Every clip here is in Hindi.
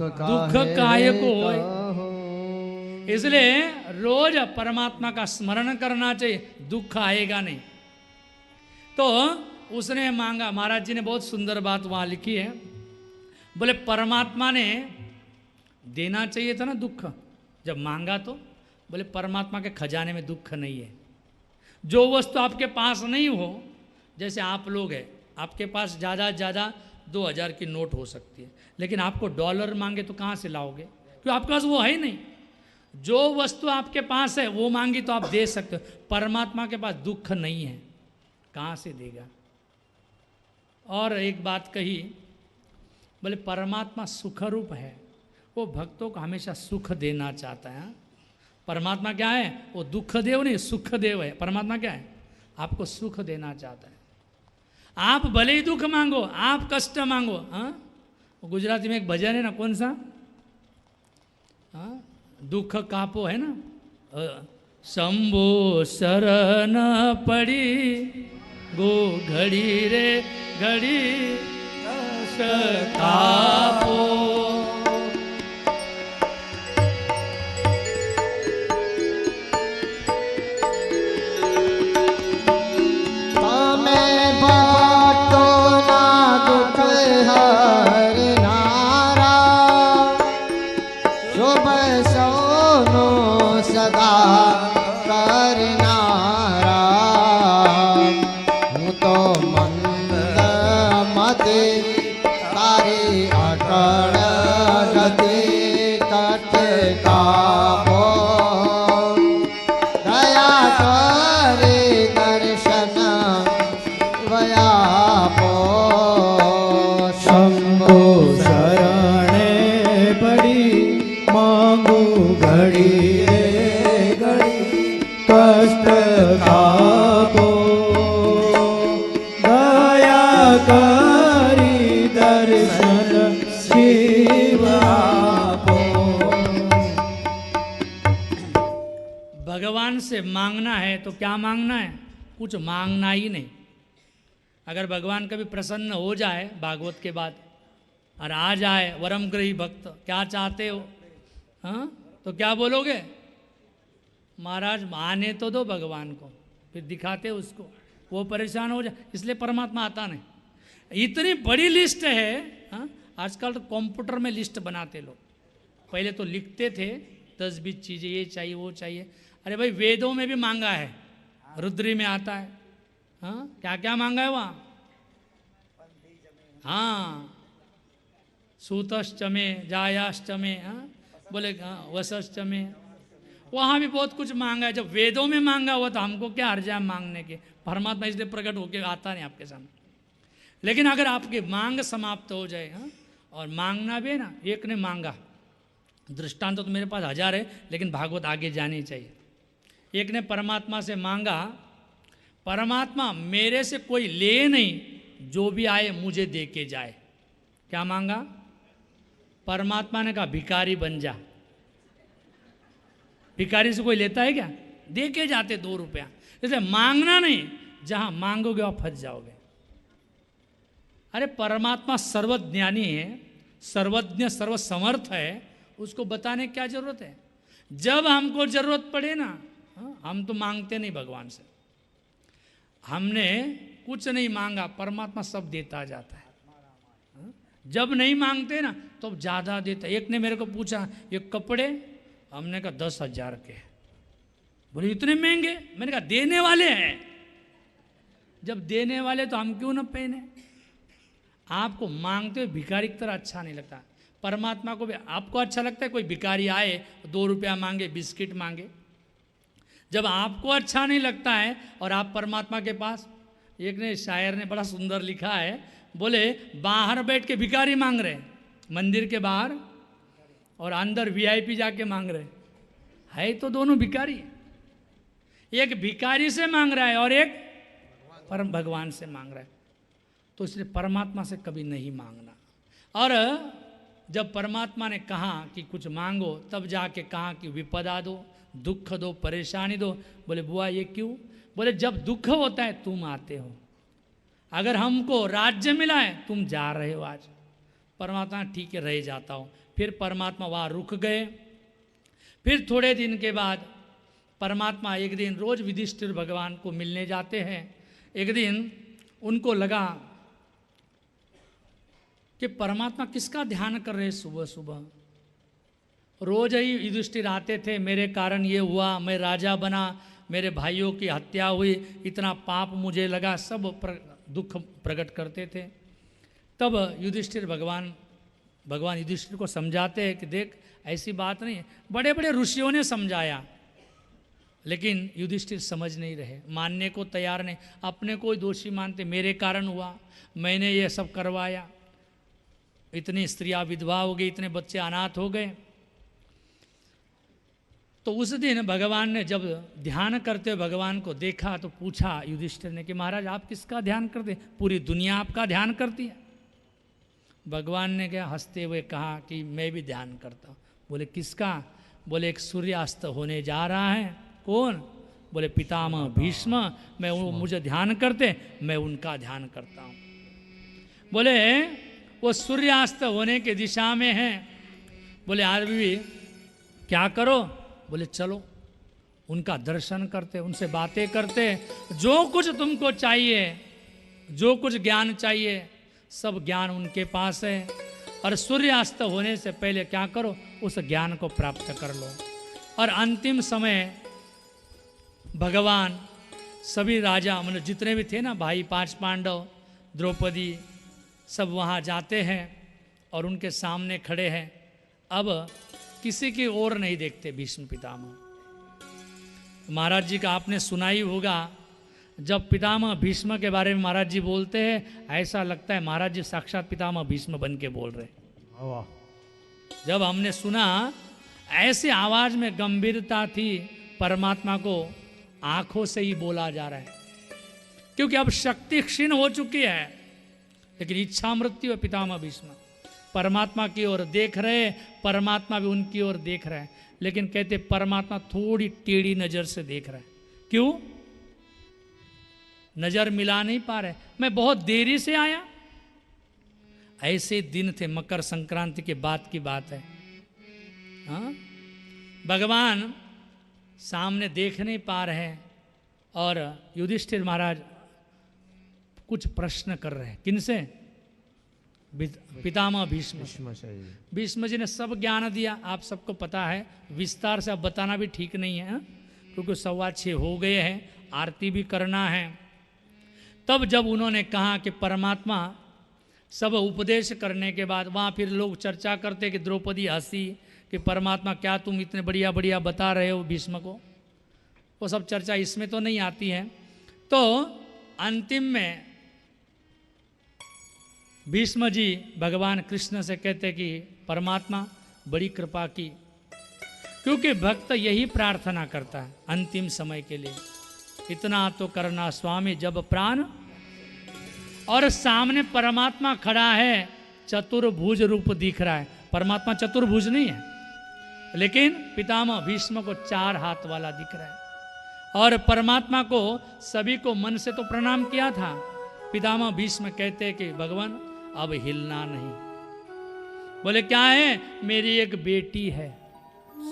दुख काहे को होए। इसलिए रोज परमात्मा का स्मरण करना चाहिए, दुख आएगा नहीं। तो उसने मांगा, महाराज जी ने बहुत सुंदर बात वहां लिखी है, बोले परमात्मा ने देना चाहिए था ना दुख, जब मांगा तो बोले परमात्मा के खजाने में दुख नहीं है। जो वस्तु आपके पास नहीं हो, जैसे आप लोग हैं, आपके पास ज़्यादा से ज़्यादा 2000 की नोट हो सकती है, लेकिन आपको डॉलर मांगे तो कहाँ से लाओगे, क्योंकि आपके पास वो है ही नहीं। जो वस्तु आपके पास है वो मांगी तो आप दे सकते हो, परमात्मा के पास दुख नहीं है, कहाँ से देगा। और एक बात कही, बोले परमात्मा सुख रूप है, वो भक्तों को हमेशा सुख देना चाहता है। परमात्मा क्या है, वो दुख देव नहीं सुख देव है। परमात्मा क्या है, आपको सुख देना चाहता है। आप भले ही दुख मांगो, आप कष्ट मांगो। हाँ, गुजराती में एक भजन है ना, कौन सा, हाँ, दुख कापो है ना, शंभो शरण पड़ी गो घड़ी रे घड़ी कापो। भगवान से मांगना है तो क्या मांगना है, कुछ मांगना ही नहीं। अगर भगवान कभी प्रसन्न हो जाए भागवत के बाद और आ जाए वरमग्रही भक्त, क्या चाहते हो, हाँ, तो क्या बोलोगे, महाराज आने तो दो भगवान को, फिर दिखाते उसको, वो परेशान हो जाए। इसलिए परमात्मा आता नहीं। इतनी बड़ी लिस्ट है, हाँ, आजकल तो कंप्यूटर में लिस्ट बनाते लोग, पहले तो लिखते थे 10-20 चीज़ें, ये चाहिए वो चाहिए। अरे भाई वेदों में भी मांगा है, रुद्री में आता है, हाँ, क्या क्या मांगा है वहाँ, हाँ, सूतश्चमे जायाश्चमे, हाँ, बोले हाँ वसश्चमे, वहाँ भी बहुत कुछ मांगा है। जब वेदों में मांगा हुआ तो हमको क्या अर्जा मांगने के, परमात्मा इसलिए प्रकट होके आता नहीं आपके सामने। लेकिन अगर आपकी मांग समाप्त हो जाए, हाँ, और मांगना भी है ना, एक ने मांगा, दृष्टांत तो मेरे पास 1000 है, लेकिन भागवत आगे जानी चाहिए। एक ने परमात्मा से मांगा, परमात्मा मेरे से कोई ले नहीं, जो भी आए मुझे दे के जाए। क्या मांगा, परमात्मा ने कहा भिखारी बन जा। भिखारी से कोई लेता है क्या, दे के जाते 2 रुपया। इसलिए मांगना नहीं, जहां मांगोगे वहां फंस जाओगे। अरे परमात्मा सर्वज्ञानी है, सर्वज्ञ सर्वसमर्थ है, उसको बताने की क्या जरूरत है। जब हमको जरूरत पड़े ना, हम तो मांगते नहीं भगवान से, हमने कुछ नहीं मांगा, परमात्मा सब देता जाता है। जब नहीं मांगते ना तो ज़्यादा देता। एक ने मेरे को पूछा ये कपड़े, हमने कहा 10,000 के, बोले इतने महंगे, मैंने कहा देने वाले हैं, जब देने वाले तो हम क्यों ना पहने। आपको मांगते हुए भिखारी की तरह अच्छा नहीं लगता। परमात्मा को भी आपको अच्छा लगता है कोई भिखारी आए 2 रुपया मांगे, बिस्किट मांगे। जब आपको अच्छा नहीं लगता है और आप परमात्मा के पास, एक ने शायर ने बड़ा सुंदर लिखा है, बोले बाहर बैठ के भिखारी मांग रहे, मंदिर के बाहर, और अंदर वीआईपी जाके मांग रहे है, तो दोनों भिखारी। एक भिखारी से मांग रहा है और एक परम भगवान से मांग रहा है। तो इसलिए परमात्मा से कभी नहीं मांगना। और जब परमात्मा ने कहा कि कुछ मांगो, तब जाके कहा कि विपदा दो, दुख दो, परेशानी दो। बोले बुआ ये क्यों, बोले जब दुख होता है तुम आते हो, अगर हमको राज्य मिला है तुम जा रहे हो आज। परमात्मा ठीक है रह जाता हो, फिर परमात्मा वहाँ रुक गए। फिर थोड़े दिन के बाद परमात्मा एक दिन रोज युधिष्ठिर भगवान को मिलने जाते हैं। एक दिन उनको लगा कि परमात्मा किसका ध्यान कर रहे सुबह सुबह। रोज ही युधिष्ठिर आते थे, मेरे कारण ये हुआ, मैं राजा बना, मेरे भाइयों की हत्या हुई, इतना पाप मुझे लगा, सब दुख प्रकट करते थे। तब युधिष्ठिर भगवान युधिष्ठिर को समझाते हैं कि देख ऐसी बात नहीं है। बड़े बड़े ऋषियों ने समझाया, लेकिन युधिष्ठिर समझ नहीं रहे, मानने को तैयार नहीं, अपने को ही दोषी मानते, मेरे कारण हुआ, मैंने ये सब करवाया, इतनी स्त्रियां विधवा हो गई, इतने बच्चे अनाथ हो गए। तो उस दिन भगवान ने जब ध्यान करते हुए भगवान को देखा तो पूछा युधिष्ठिर ने कि महाराज आप किसका ध्यान करते, पूरी दुनिया आपका ध्यान करती है। भगवान ने क्या हंसते हुए कहा कि मैं भी ध्यान करता हूँ। बोले किसका? बोले एक सूर्यास्त होने जा रहा है। कौन? बोले पितामह भीष्म, मैं मुझे ध्यान करते, मैं उनका ध्यान करता हूँ। बोले वो सूर्यास्त होने की दिशा में है। बोले आज भी क्या करो? बोले चलो उनका दर्शन करते, उनसे बातें करते, जो कुछ तुमको चाहिए, जो कुछ ज्ञान चाहिए, सब ज्ञान उनके पास है। और सूर्यास्त होने से पहले क्या करो? उस ज्ञान को प्राप्त कर लो। और अंतिम समय भगवान सभी राजा मतलब जितने भी थे ना भाई, 5 पांडव, द्रौपदी, सब वहाँ जाते हैं और उनके सामने खड़े हैं। अब किसी की ओर नहीं देखते भीष्म पितामह। महाराज जी का आपने सुना ही होगा, जब पितामह भीष्म के बारे में महाराज जी बोलते हैं, ऐसा लगता है महाराज जी साक्षात पितामह भीष्म बन के बोल रहे। जब हमने सुना, ऐसे आवाज में गंभीरता थी, परमात्मा को आंखों से ही बोला जा रहा है, क्योंकि अब शक्ति क्षीण हो चुकी है, लेकिन इच्छा मृत्यु है। पितामह भीष्म परमात्मा की ओर देख रहे, परमात्मा भी उनकी ओर देख रहा है, लेकिन कहते परमात्मा थोड़ी टेढ़ी नजर से देख रहा है। क्यों? नजर मिला नहीं पा रहे, मैं बहुत देरी से आया। ऐसे दिन थे, मकर संक्रांति के बाद की बात है। हाँ, भगवान सामने देख नहीं पा रहे हैं और युधिष्ठिर महाराज कुछ प्रश्न कर रहे हैं। किनसे? पितामह भीष्म। भीष्म जी ने सब ज्ञान दिया, आप सबको पता है, विस्तार से अब बताना भी ठीक नहीं है, क्योंकि 6:15 हो गए हैं, आरती भी करना है। तब जब उन्होंने कहा कि परमात्मा, सब उपदेश करने के बाद वहाँ फिर लोग चर्चा करते कि द्रौपदी हंसी कि परमात्मा क्या तुम इतने बढ़िया बढ़िया बता रहे हो भीष्म को, वो सब चर्चा इसमें तो नहीं आती है। तो अंतिम में भीष्म जी भगवान कृष्ण से कहते कि परमात्मा बड़ी कृपा की, क्योंकि भक्त यही प्रार्थना करता है अंतिम समय के लिए, इतना तो करना स्वामी जब प्राण। और सामने परमात्मा खड़ा है, चतुर्भुज रूप दिख रहा है। परमात्मा चतुर्भुज नहीं है, लेकिन पितामह भीष्म को 4 हाथ वाला दिख रहा है। और परमात्मा को सभी को मन से तो प्रणाम किया था। पितामह भीष्म कहते कि भगवान अब हिलना नहीं। बोले क्या है? मेरी एक बेटी है।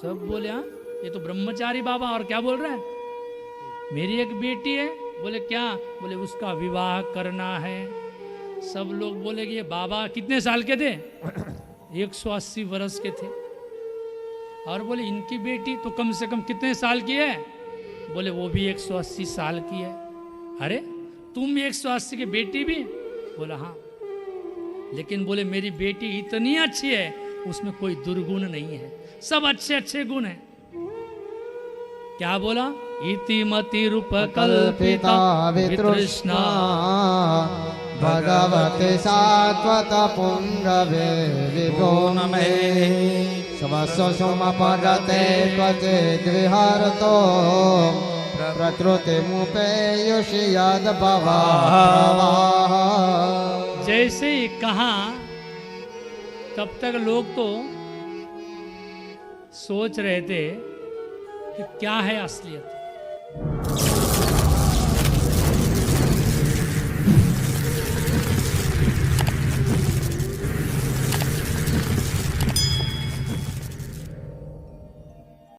सब बोले हाँ, ये तो ब्रह्मचारी बाबा, और क्या बोल रहा है? मेरी एक बेटी है। बोले क्या? बोले उसका विवाह करना है। सब लोग बोले कि ये बाबा कितने साल के थे? 180 वर्ष के थे। और बोले इनकी बेटी तो कम से कम कितने साल की है? बोले वो भी 180 साल की है। अरे तुम 180 की बेटी भी? बोला हाँ। लेकिन बोले मेरी बेटी इतनी अच्छी है, उसमें कोई दुर्गुण नहीं है, सब अच्छे अच्छे गुण हैं। क्या बोला? इति मति रूप कल्पिता वितृष्णा भगवते सात्वत पुंगवे विभुनमे समस्व समपगते क्वचिद् विहरतो प्रकृति मुपेयुषि यद भवाः। जैसे ही कहा, तब तक लोग तो सोच रहे थे कि क्या है असलियत।